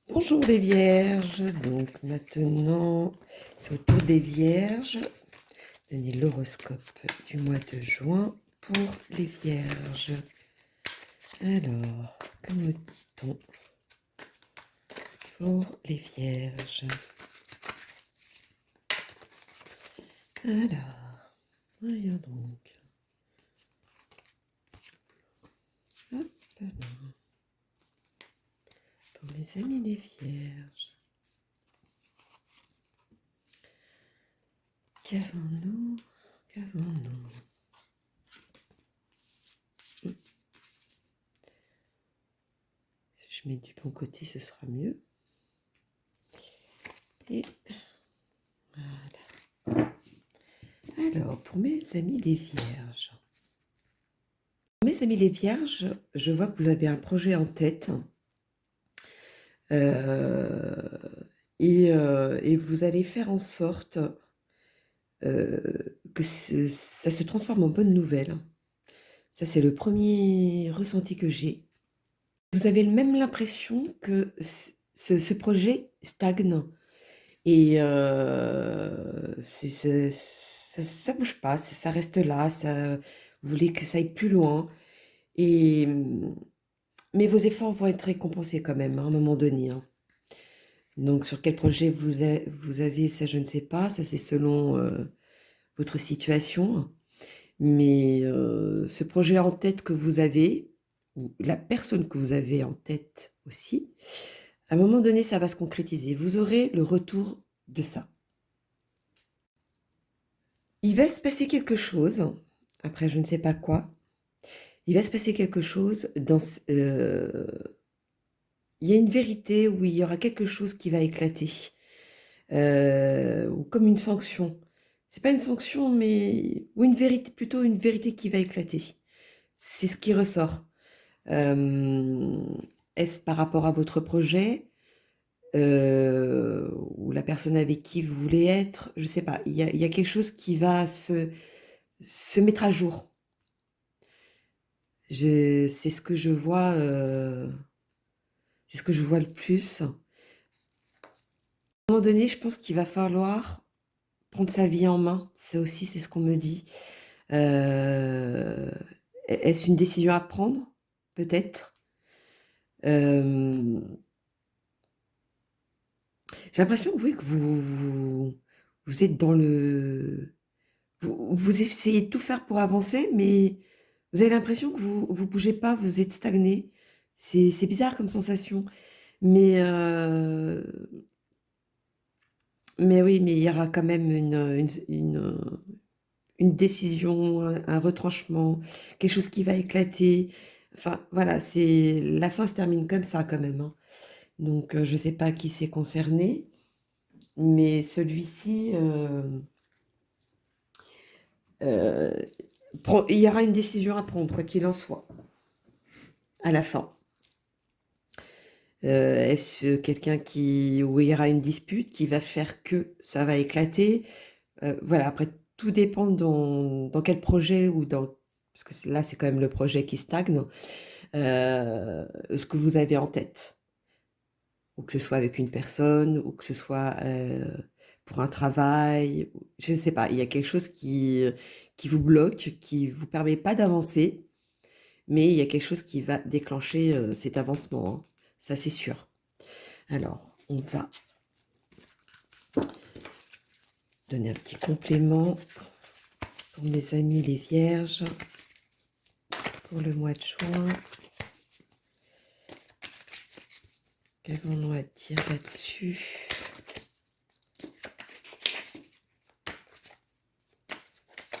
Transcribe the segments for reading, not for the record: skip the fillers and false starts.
Bonjour les vierges, donc maintenant c'est au tour des vierges. Donnez l'horoscope du mois de juin pour les vierges. Alors, que me dit-on pour les vierges? Alors, voyons donc. Hop là. Pour mes amis les vierges. Qu'avons-nous? Qu'avons-nous? Si je mets du bon côté, ce sera mieux. Et voilà. Alors, pour mes amis les vierges. Mes amis les vierges, je vois que vous avez un projet en tête et vous allez faire en sorte que ça se transforme en bonne nouvelle. Ça, c'est le premier ressenti que j'ai. Vous avez même l'impression que ce projet stagne et ça bouge pas, ça reste là, vous voulez que ça aille plus loin. Et mais vos efforts vont être récompensés quand même, hein, à un moment donné, hein. Donc sur quel projet vous avez, ça je ne sais pas, ça c'est selon, votre situation. Mais, ce projet en tête que vous avez, ou la personne que vous avez en tête aussi, à un moment donné, ça va se concrétiser. Vous aurez le retour de ça. Il va se passer quelque chose, après je ne sais pas quoi, il va se passer quelque chose dans il y a une vérité où il y aura quelque chose qui va éclater, ou comme une sanction. C'est pas une sanction, mais ou une vérité, plutôt une vérité qui va éclater. C'est ce qui ressort. Est-ce par rapport à votre projet, ou la personne avec qui vous voulez être? Je sais pas. Il y a quelque chose qui va se mettre à jour. C'est ce que je vois, c'est ce que je vois le plus. À un moment donné, je pense qu'il va falloir prendre sa vie en main. C'est ce qu'on me dit. Est-ce une décision à prendre? Peut-être. J'ai l'impression, oui, que vous êtes dans le vous essayez de tout faire pour avancer, mais vous avez l'impression que vous bougez pas, vous êtes stagné. C'est bizarre comme sensation, mais oui, mais il y aura quand même une décision, un retranchement, quelque chose qui va éclater. Enfin, voilà, la fin se termine comme ça quand même, hein. Donc, je ne sais pas qui c'est concerné, mais celui-ci, il y aura une décision à prendre, quoi qu'il en soit, à la fin. Est-ce quelqu'un où il y aura une dispute qui va faire que ça va éclater? Voilà, après, tout dépend dans quel projet ou parce que là, c'est quand même le projet qui stagne, ce que vous avez en tête. Ou que ce soit avec une personne, ou que ce soit pour un travail, je ne sais pas. Il y a quelque chose qui vous bloque, qui vous permet pas d'avancer, mais il y a quelque chose qui va déclencher cet avancement, hein. Ça, c'est sûr. Alors, on va donner un petit complément pour mes amis les vierges pour le mois de juin. Qu'avons-nous à dire là-dessus?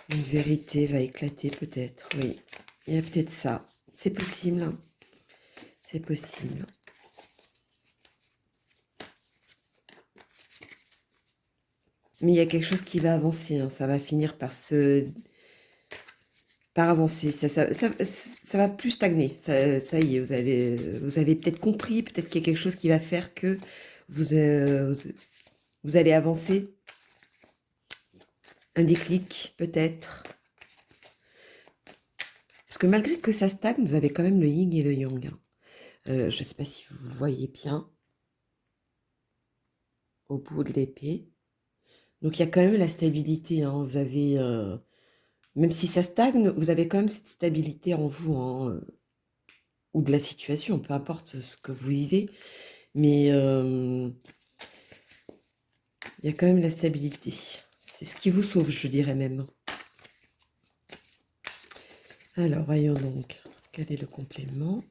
Une vérité va éclater peut-être, oui. Il y a peut-être ça. C'est possible, hein. C'est possible. Mais il y a quelque chose qui va avancer, hein. Ça va finir par avancer. Ça va plus stagner. Ça y est, vous avez peut-être compris, peut-être qu'il y a quelque chose qui va faire que vous allez avancer. Un déclic, peut-être. Parce que malgré que ça stagne, vous avez quand même le yin et le yang, hein. Je ne sais pas si vous le voyez bien. au bout de l'épée. Donc il y a quand même la stabilité, hein. Vous avez, même si ça stagne, vous avez quand même cette stabilité en vous, hein, ou de la situation, peu importe ce que vous vivez. Mais il y a quand même la stabilité. C'est ce qui vous sauve, je dirais même. Alors, voyons donc. Quel est le complément?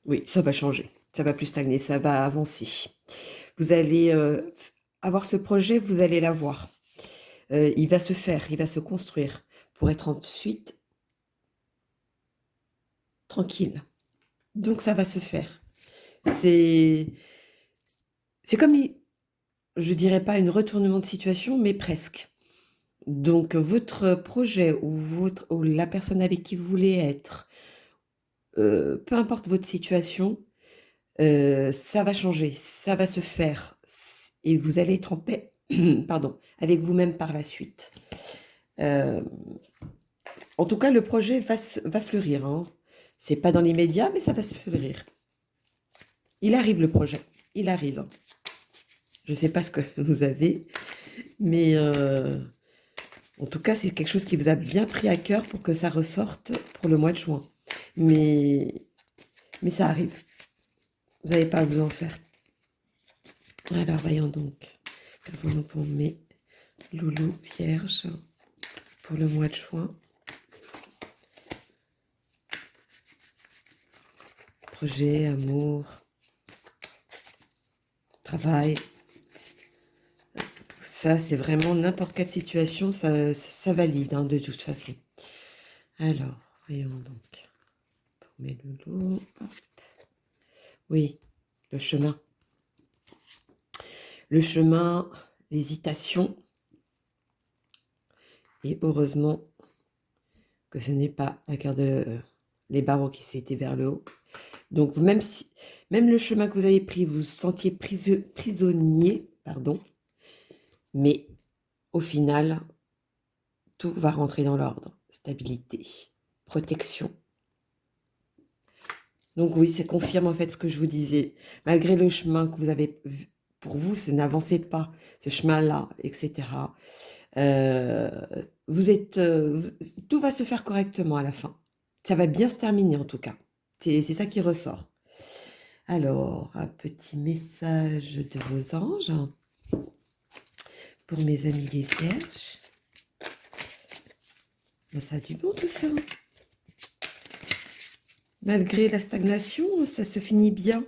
Oui, ça va changer. Ça va plus stagner, ça va avancer. Vous allez avoir ce projet, vous allez l'avoir. Il va se faire, il va se construire pour être ensuite tranquille. Donc ça va se faire. C'est comme, je dirais pas un retournement de situation, mais presque. Donc votre projet ou la personne avec qui vous voulez être, peu importe votre situation, ça va changer, ça va se faire et vous allez être en paix, pardon, avec vous-même par la suite. En tout cas, le projet va fleurir, hein. C'est pas dans l'immédiat, mais ça va se fleurir. Il arrive le projet, il arrive. Je ne sais pas ce que vous avez, mais en tout cas, c'est quelque chose qui vous a bien pris à cœur pour que ça ressorte pour le mois de juin. Mais ça arrive. Vous n'avez pas à vous en faire. Alors, voyons donc. Qu'avons-nous pour mes loulous vierges pour le mois de juin? Projet, amour, travail. Ça, c'est vraiment n'importe quelle situation, ça valide, hein, de toute façon. Alors, voyons donc. Pour mes loulous. Hop. Oui, le chemin. Le chemin, l'hésitation. Et heureusement que ce n'est pas la carte de les barreaux qui s'étaient vers le haut. Donc, même le chemin que vous avez pris, vous vous sentiez prisonnier, pardon, mais au final, tout va rentrer dans l'ordre. Stabilité, protection. Donc oui, ça confirme en fait ce que je vous disais. Malgré le chemin que vous avez pour vous, n'avancez pas, ce chemin-là, etc. Vous êtes, tout va se faire correctement à la fin. Ça va bien se terminer en tout cas. C'est ça qui ressort. Alors, un petit message de vos anges pour mes amis les vierges. Ben, ça a du bon tout ça. Malgré la stagnation, ça se finit bien.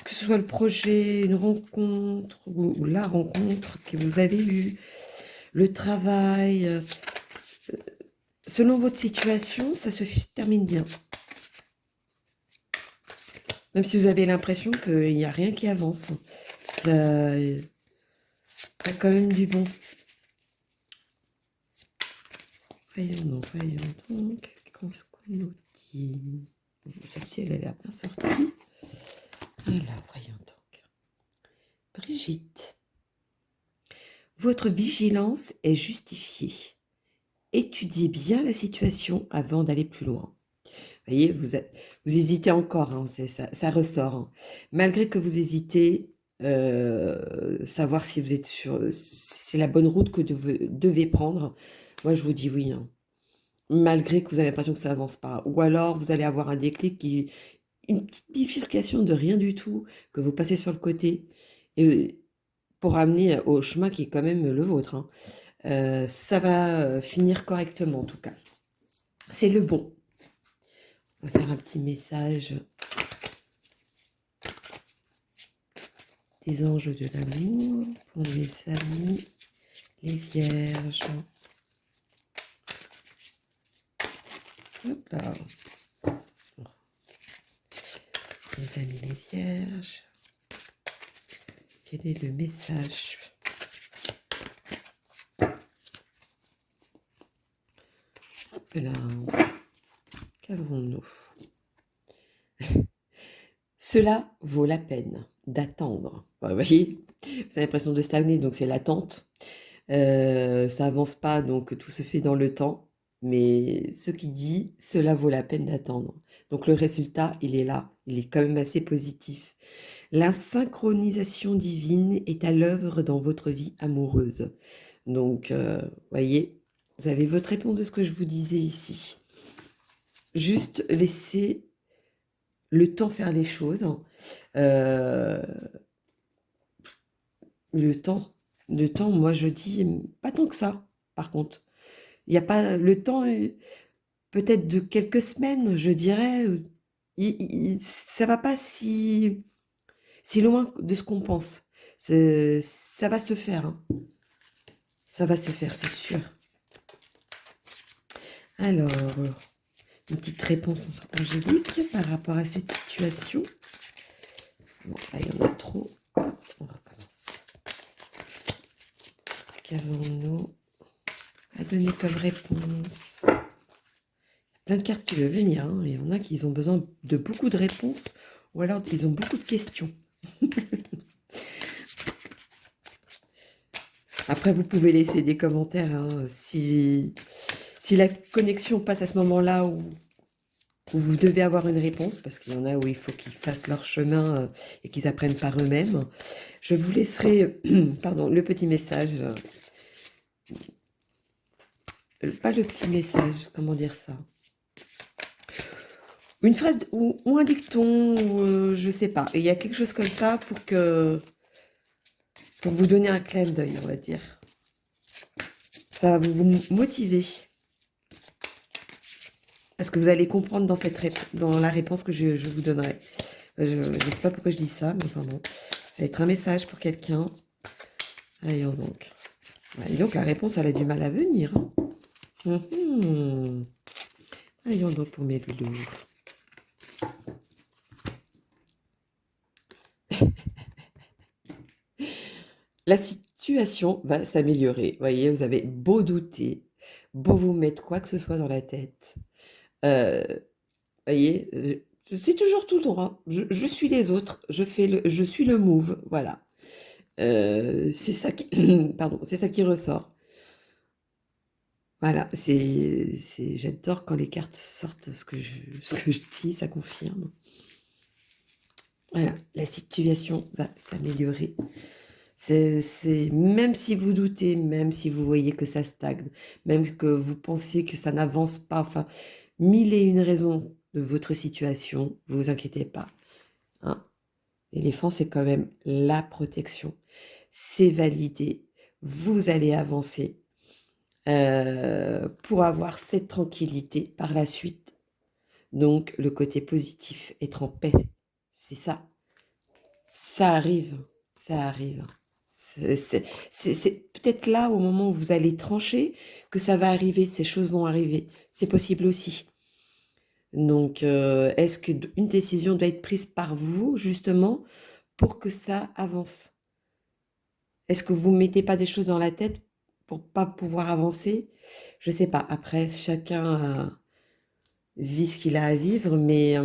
Que ce soit le projet, une rencontre ou la rencontre que vous avez eue, le travail, selon votre situation, ça se termine bien. Même si vous avez l'impression qu'il n'y a rien qui avance. Ça a quand même du bon. Voyons donc. Qu'est-ce qu'on nous dit? Celle-ci, elle a l'air bien sortie. Alors, voyons donc. Brigitte. Votre vigilance est justifiée. Étudiez bien la situation avant d'aller plus loin. Vous voyez, vous hésitez encore, hein, ça ressort, hein. Malgré que vous hésitez, savoir si vous êtes sur, c'est la bonne route que vous devez prendre. Moi, je vous dis oui, hein. Malgré que vous avez l'impression que ça avance pas. Ou alors, vous allez avoir un déclic une petite bifurcation de rien du tout, que vous passez sur le côté, et pour amener au chemin qui est quand même le vôtre, hein. Ça va finir correctement en tout cas. C'est le bon. On va faire un petit message des anges de l'amour pour mes amis les vierges. Hop là. Mes amis les vierges. Quel est le message? Hop là. Qu'avons-nous? Cela vaut la peine d'attendre. Vous voyez, vous avez l'impression de stagner, donc c'est l'attente. Ça avance pas, donc tout se fait dans le temps. mais ce qui dit, cela vaut la peine d'attendre. Donc le résultat, il est là, il est quand même assez positif. La synchronisation divine est à l'œuvre dans votre vie amoureuse. Donc, voyez, vous avez votre réponse de ce que je vous disais ici. Juste laissez le temps faire les choses. Euh, le temps, moi je dis pas tant que ça, par contre. Il n'y a pas le temps, peut-être de quelques semaines, je dirais. Ça va pas si loin de ce qu'on pense. Ça va se faire, hein. Ça va se faire, c'est sûr. Alors, une petite réponse angélique par rapport à cette situation. Bon, là, il y en a trop. On recommence. Qu'avons-nous à donner comme réponse? Il y a plein de cartes qui veulent venir, hein. Il y en a qui ont besoin de beaucoup de réponses ou alors ils ont beaucoup de questions. Après, vous pouvez laisser des commentaires, hein, si la connexion passe à ce moment-là où vous devez avoir une réponse, parce qu'il y en a où il faut qu'ils fassent leur chemin et qu'ils apprennent par eux-mêmes. Je vous laisserai pardon, le petit message. Pas le petit message, comment dire ça? Une phrase ou un dicton, ou, je sais pas. Il y a quelque chose comme ça pour vous donner un clin d'œil, on va dire. Ça va vous motiver. Parce que vous allez comprendre dans la réponse que je vous donnerai. Je ne sais pas pourquoi je dis ça, mais enfin bon. Ça va être un message pour quelqu'un. Voyons donc. Et donc la réponse, elle a du mal à venir, hein. Voyons donc pour mes loulous. La situation va s'améliorer. Vous voyez, vous avez beau douter, beau vous mettre quoi que ce soit dans la tête. Voyez, c'est toujours tout droit. Je suis les autres, je suis le move, voilà. C'est ça qui, pardon, c'est ça qui ressort. Voilà, j'adore quand les cartes sortent ce que je dis, ça confirme. Voilà, la situation va s'améliorer. Même si vous doutez, même si vous voyez que ça stagne, même que vous pensez que ça n'avance pas, enfin, mille et une raisons de votre situation, vous inquiétez pas, hein. L'éléphant, c'est quand même la protection. C'est validé. Vous allez avancer pour avoir cette tranquillité par la suite. Donc, le côté positif, être en paix, c'est ça. Ça arrive, ça arrive. C'est peut-être là, au moment où vous allez trancher, que ça va arriver, ces choses vont arriver. C'est possible aussi. Donc, est-ce qu'une décision doit être prise par vous, justement, pour que ça avance? Est-ce que vous ne mettez pas des choses dans la tête pour pas pouvoir avancer? Je ne sais pas. Après, chacun vit ce qu'il a à vivre, mais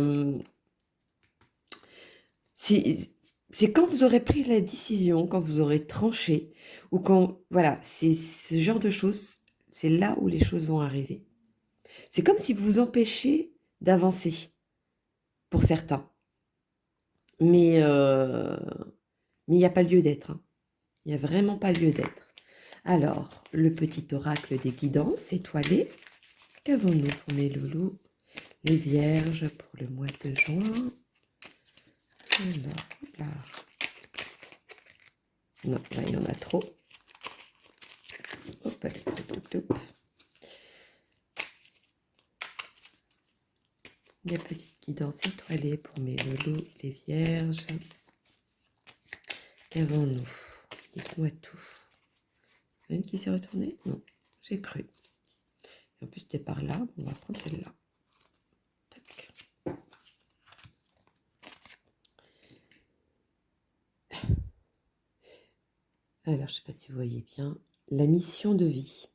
c'est quand vous aurez pris la décision, quand vous aurez tranché, ou quand, voilà, c'est ce genre de choses, c'est là où les choses vont arriver. C'est comme si vous vous empêchez d'avancer, pour certains. Mais il n'y a pas lieu d'être, hein. Il n'y a vraiment pas lieu d'être. Alors, le petit oracle des guidances étoilées. Qu'avons-nous pour mes loulous? Les vierges pour le mois de juin. Alors, là. Non, là, il y en a trop. Hop, allez, Les petites guidances étoilées pour mes loulous, les vierges. Qu'avons-nous? Dites-moi tout. Il y en a une qui s'est retournée? Non, j'ai cru. Et en plus, c'était par là. On va prendre celle-là. Tac. Alors, je ne sais pas si vous voyez bien. La mission de vie.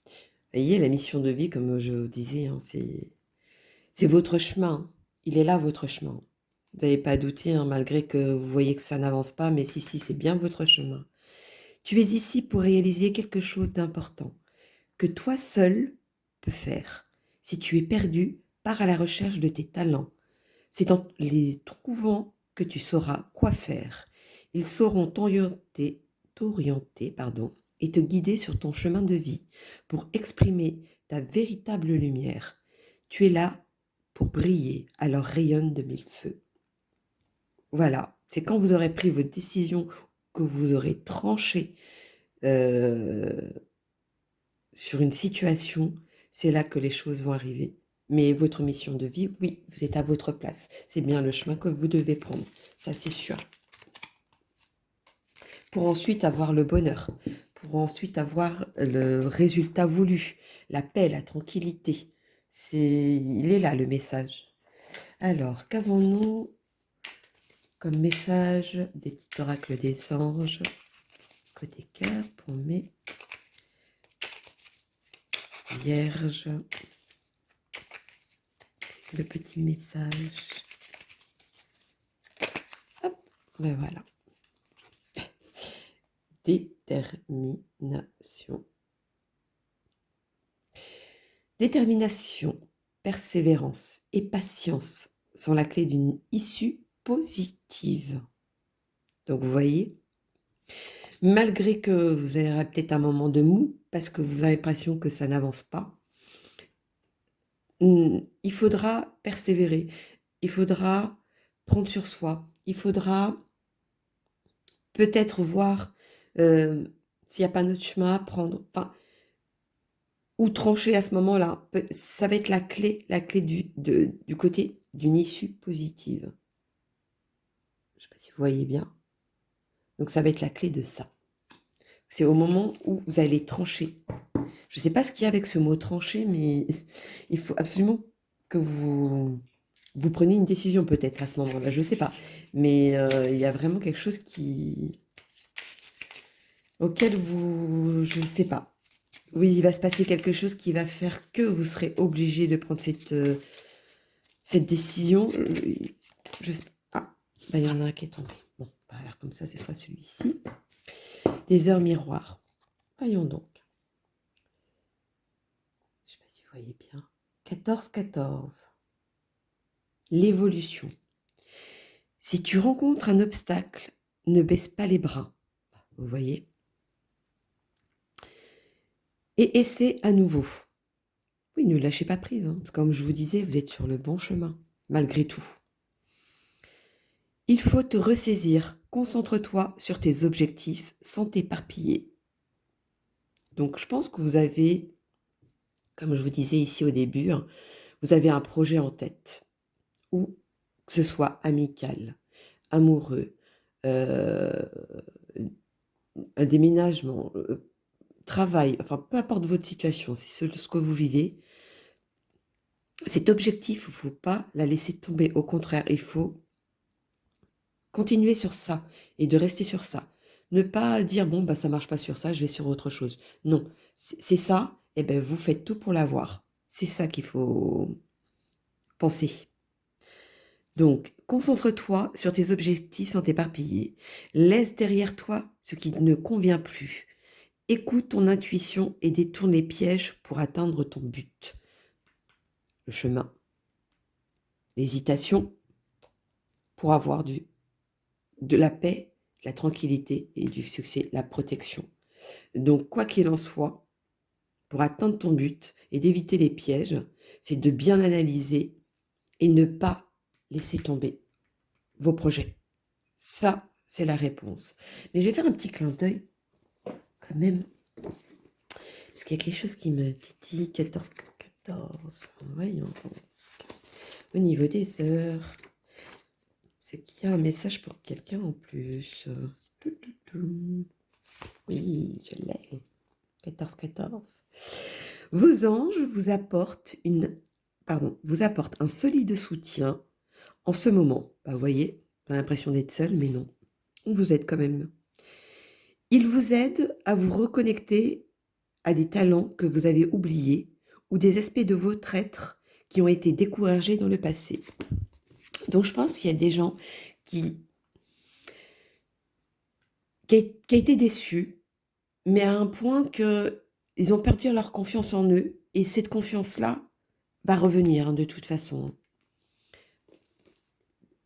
Vous voyez, la mission de vie, comme je vous disais, hein, c'est votre chemin. Il est là, votre chemin. Vous n'avez pas à douter, hein, malgré que vous voyez que ça n'avance pas, mais si, c'est bien votre chemin. Tu es ici pour réaliser quelque chose d'important, que toi seul peux faire. Si tu es perdu, pars à la recherche de tes talents. C'est en les trouvant que tu sauras quoi faire. Ils sauront t'orienter, et te guider sur ton chemin de vie pour exprimer ta véritable lumière. Tu es là pour briller, alors rayonne de mille feux. Voilà, c'est quand vous aurez pris votre décision, que vous aurez tranché sur une situation, c'est là que les choses vont arriver. Mais votre mission de vie, oui, vous êtes à votre place. C'est bien le chemin que vous devez prendre, ça c'est sûr. Pour ensuite avoir le bonheur, pour ensuite avoir le résultat voulu, la paix, la tranquillité. Il est là le message. Alors, qu'avons-nous comme message des petits oracles des anges côté cœur pour mes vierges? Le petit message. Hop, ben voilà. Détermination. Détermination, persévérance et patience sont la clé d'une issue positive. Donc vous voyez, malgré que vous avez peut-être un moment de mou, parce que vous avez l'impression que ça n'avance pas, il faudra persévérer, il faudra prendre sur soi, il faudra peut-être voir s'il n'y a pas un autre chemin à prendre, enfin, ou trancher à ce moment-là. Ça va être la clé du côté d'une issue positive. Je ne sais pas si vous voyez bien. Donc ça va être la clé de ça. C'est au moment où vous allez trancher. Je ne sais pas ce qu'il y a avec ce mot trancher, mais il faut absolument que vous preniez une décision peut-être à ce moment-là. Je ne sais pas. Mais il y a vraiment quelque chose auquel je ne sais pas. Oui, il va se passer quelque chose qui va faire que vous serez obligé de prendre cette décision. Ah, bah, il y en a un qui est tombé. Bon, pas l'air comme ça, c'est soit celui-ci. Des heures miroirs. Voyons donc. Je ne sais pas si vous voyez bien. 14-14. L'évolution. Si tu rencontres un obstacle, ne baisse pas les bras. Vous voyez? Et essaie à nouveau. Oui, ne lâchez pas prise. Hein, parce que comme je vous disais, vous êtes sur le bon chemin, malgré tout. Il faut te ressaisir. Concentre-toi sur tes objectifs sans t'éparpiller. Donc, je pense que vous avez, comme je vous disais ici au début, hein, vous avez un projet en tête, ou que ce soit amical, amoureux, un déménagement, travail, enfin, peu importe votre situation, c'est ce que vous vivez. Cet objectif, il ne faut pas la laisser tomber. Au contraire, il faut continuer sur ça et de rester sur ça. Ne pas dire, bon, bah, ça ne marche pas sur ça, je vais sur autre chose. Non, c'est ça, et ben vous faites tout pour l'avoir. C'est ça qu'il faut penser. Donc, concentre-toi sur tes objectifs sans t'éparpiller. Laisse derrière toi ce qui ne convient plus. Écoute ton intuition et détourne les pièges pour atteindre ton but. Le chemin. L'hésitation pour avoir de la paix, de la tranquillité et du succès, la protection. Donc, quoi qu'il en soit, pour atteindre ton but et d'éviter les pièges, c'est de bien analyser et ne pas laisser tomber vos projets. Ça, c'est la réponse. Mais je vais faire un petit clin d'œil quand même. Parce qu'il y a quelque chose qui me titille. 14. Voyons. Au niveau des heures, c'est qu'il y a un message pour quelqu'un en plus. Oui, je l'ai. 14. Vos anges vous apportent un solide soutien en ce moment. Bah, vous voyez, on a l'impression d'être seul, mais non. On vous aide quand même. Ils vous aident à vous reconnecter à des talents que vous avez oubliés ou des aspects de votre être qui ont été découragés dans le passé. Donc, je pense qu'il y a des gens qui a été déçus, mais à un point qu'ils ont perdu leur confiance en eux et cette confiance-là va revenir, hein, de toute façon.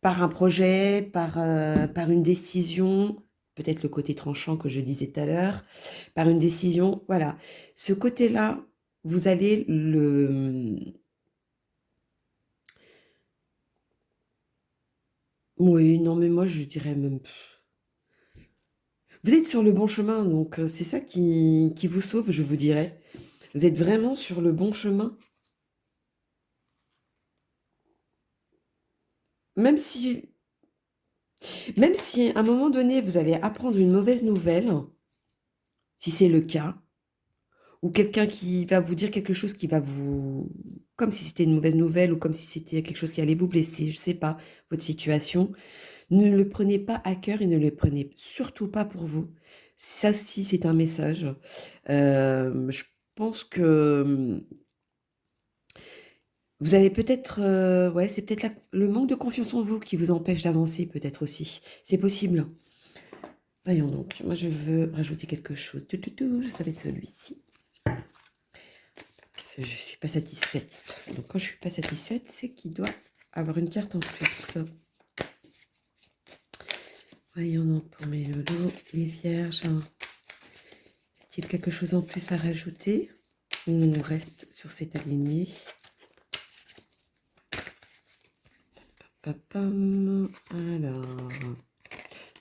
Par un projet, par une décision, peut-être le côté tranchant que je disais tout à l'heure, par une décision, voilà. Ce côté-là, vous allez oui, non, mais moi, je dirais même vous êtes sur le bon chemin, donc c'est ça qui vous sauve, je vous dirais. Vous êtes vraiment sur le bon chemin. Même si même si à un moment donné, vous allez apprendre une mauvaise nouvelle, si c'est le cas, ou quelqu'un qui va vous dire quelque chose qui va vous comme si c'était une mauvaise nouvelle ou comme si c'était quelque chose qui allait vous blesser, je sais pas, votre situation, ne le prenez pas à cœur et ne le prenez surtout pas pour vous. Ça aussi, c'est un message. Je pense que, vous avez peut-être, ouais, c'est peut-être le manque de confiance en vous qui vous empêche d'avancer peut-être aussi. C'est possible. Voyons donc, moi je veux rajouter quelque chose. Ça va être celui-ci. Je ne suis pas satisfaite. Donc quand je ne suis pas satisfaite, c'est qu'il doit avoir une carte en plus. Voyons donc pour mes lolos, les vierges. Y a-t-il quelque chose en plus à rajouter? On reste sur cette alignée. Papam. Alors,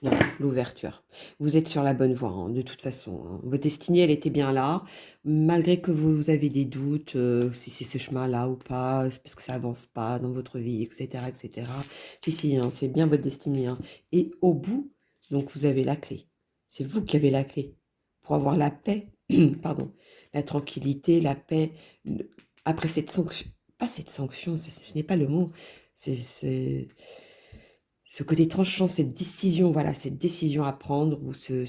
non, l'ouverture. Vous êtes sur la bonne voie, hein, de toute façon, hein. Votre destinée, elle était bien là, malgré que vous avez des doutes, si c'est ce chemin-là ou pas, c'est parce que ça avance pas dans votre vie, etc., etc. Si, si, hein, c'est bien votre destinée, hein. Et au bout, donc vous avez la clé. C'est vous qui avez la clé pour avoir la paix, pardon, la tranquillité, la paix. Après cette sanction, pas cette sanction, ce n'est pas le mot. C'est ce côté tranchant, cette décision, voilà, cette décision à prendre, ou c'est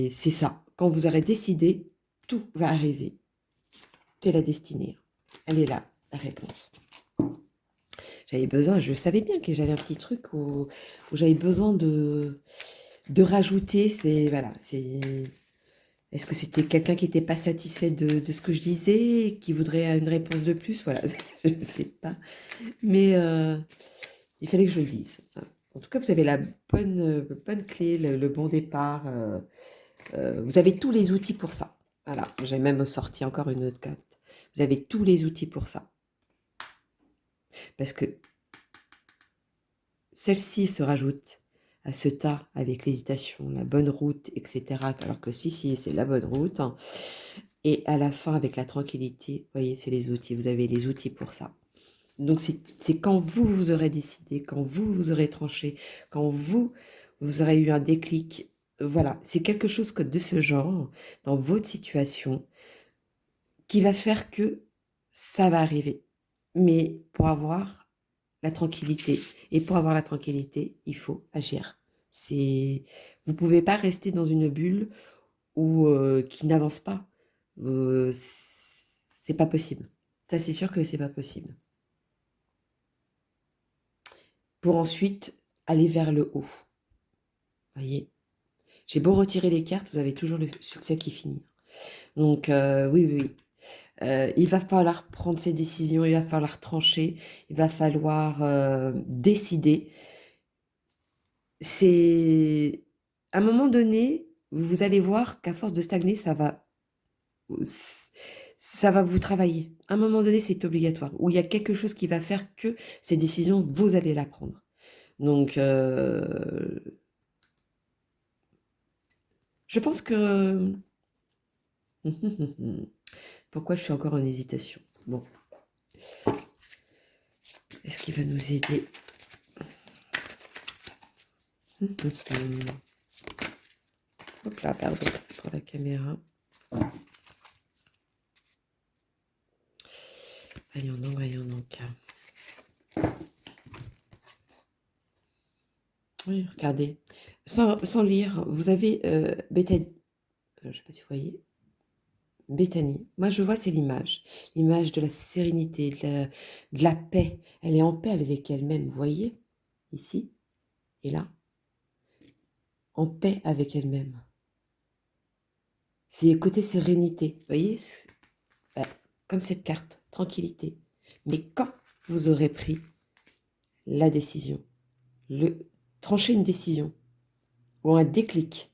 ça. Quand vous aurez décidé, tout va arriver. C'est la destinée. Elle est là, la réponse. J'avais besoin, je savais bien que j'avais un petit truc où j'avais besoin de rajouter. Voilà, est-ce que c'était quelqu'un qui n'était pas satisfait de ce que je disais, qui voudrait une réponse de plus? Voilà, je ne sais pas. Mais il fallait que je le dise. En tout cas, vous avez la bonne clé, le bon départ. Vous avez tous les outils pour ça. Voilà, j'ai même sorti encore une autre carte. Vous avez tous les outils pour ça. Parce que celle-ci se rajoute à ce tas avec l'hésitation, la bonne route, etc. Alors que si, c'est la bonne route, hein. Et à la fin, avec la tranquillité, vous voyez, c'est les outils. Vous avez les outils pour ça. Donc, c'est quand vous aurez décidé, quand vous aurez tranché, quand vous aurez eu un déclic. Voilà, c'est quelque chose de ce genre, dans votre situation, qui va faire que ça va arriver. Mais pour avoir la tranquillité, et pour avoir la tranquillité, il faut agir. Vous pouvez pas rester dans une bulle qui n'avance pas. Euh, c'est pas possible. Ça, c'est sûr que c'est pas possible. Pour ensuite aller vers le haut. Voyez, j'ai beau retirer les cartes, vous avez toujours le succès qui finit. Donc oui, oui, oui. Il va falloir prendre ses décisions, il va falloir trancher, il va falloir décider. C'est à un moment donné, vous allez voir qu'à force de stagner, ça va vous travailler. À un moment donné, c'est obligatoire. Ou il y a quelque chose qui va faire que ces décisions, vous allez la prendre. Donc, je pense que pourquoi je suis encore en hésitation? Bon, est-ce qu'il va nous aider? Hop là, pardon pour la caméra. Voyons donc, voyons donc. Oui, regardez. Sans lire, vous avez Bethany. Je ne sais pas si vous voyez. Bethany. Moi, je vois, c'est l'image. L'image de la sérénité, de la paix. Elle est en paix avec elle-même, vous voyez? Ici et là. En paix avec elle-même. C'est côté sérénité, vous voyez? Ouais. comme cette carte, tranquillité. Mais quand vous aurez pris la décision, trancher une décision, ou un déclic,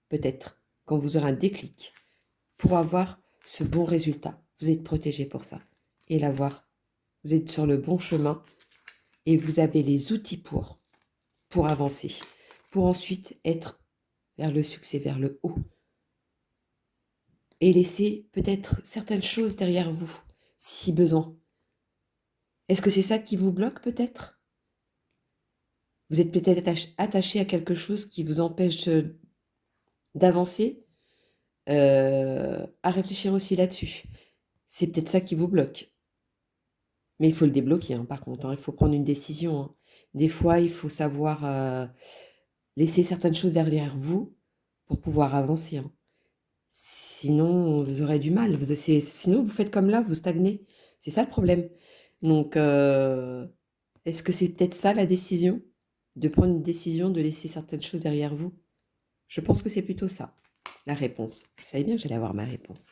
peut-être, quand vous aurez un déclic, pour avoir ce bon résultat, vous êtes protégé pour ça. Et l'avoir, vous êtes sur le bon chemin, et vous avez les outils pour avancer, pour ensuite être vers le succès, vers le haut. Et laisser peut-être certaines choses derrière vous, si besoin. Est-ce que c'est ça qui vous bloque peut-être? Vous êtes peut-être attaché à quelque chose qui vous empêche d'avancer. À réfléchir aussi là-dessus. C'est peut-être ça qui vous bloque. Mais il faut le débloquer, hein, par contre, hein, il faut prendre une décision, hein. Des fois, il faut savoir laisser certaines choses derrière vous pour pouvoir avancer, hein. Sinon, vous aurez du mal. Sinon, vous faites comme là, vous stagnez. C'est ça le problème. Donc, est-ce que c'est peut-être ça la décision? De prendre une décision, de laisser certaines choses derrière vous? Je pense que c'est plutôt ça, la réponse. Je savais bien que j'allais avoir ma réponse.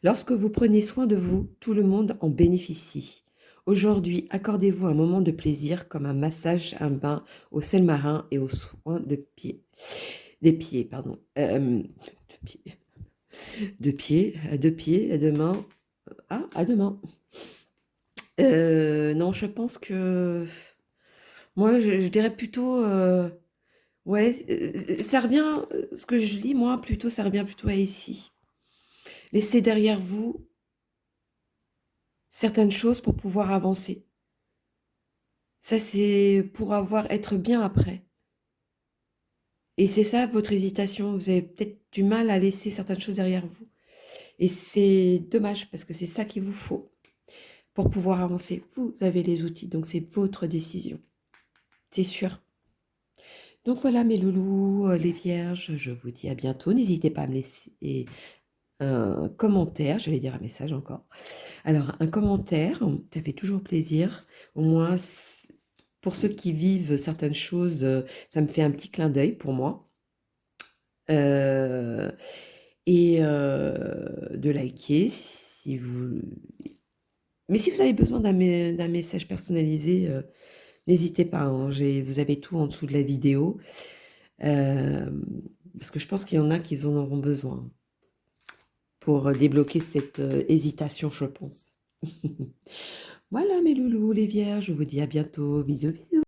Lorsque vous prenez soin de vous, tout le monde en bénéficie. Aujourd'hui, accordez-vous un moment de plaisir comme un massage, un bain au sel marin et aux soins des pieds. De pieds, à demain. Ah, à demain. Non, je pense que moi, je dirais plutôt, ouais, ça revient, ce que je lis, moi, plutôt, ça revient plutôt à ici. Laissez derrière vous certaines choses pour pouvoir avancer. Ça, c'est pour être bien après. Et c'est ça votre hésitation. Vous avez peut-être du mal à laisser certaines choses derrière vous. Et c'est dommage parce que c'est ça qu'il vous faut pour pouvoir avancer. Vous avez les outils, donc c'est votre décision. C'est sûr. Donc voilà mes loulous, les vierges, je vous dis à bientôt. N'hésitez pas à me laisser un commentaire, j'allais dire un message encore. Alors un commentaire, ça fait toujours plaisir. Au moins, pour ceux qui vivent certaines choses, ça me fait un petit clin d'œil pour moi. Et de liker si vous... Mais si vous avez besoin d'un message personnalisé, n'hésitez pas, hein, vous avez tout en dessous de la vidéo. Parce que je pense qu'il y en a qui en auront besoin pour débloquer cette hésitation, je pense. Voilà mes loulous, les vierges, je vous dis à bientôt. Bisous, bisous.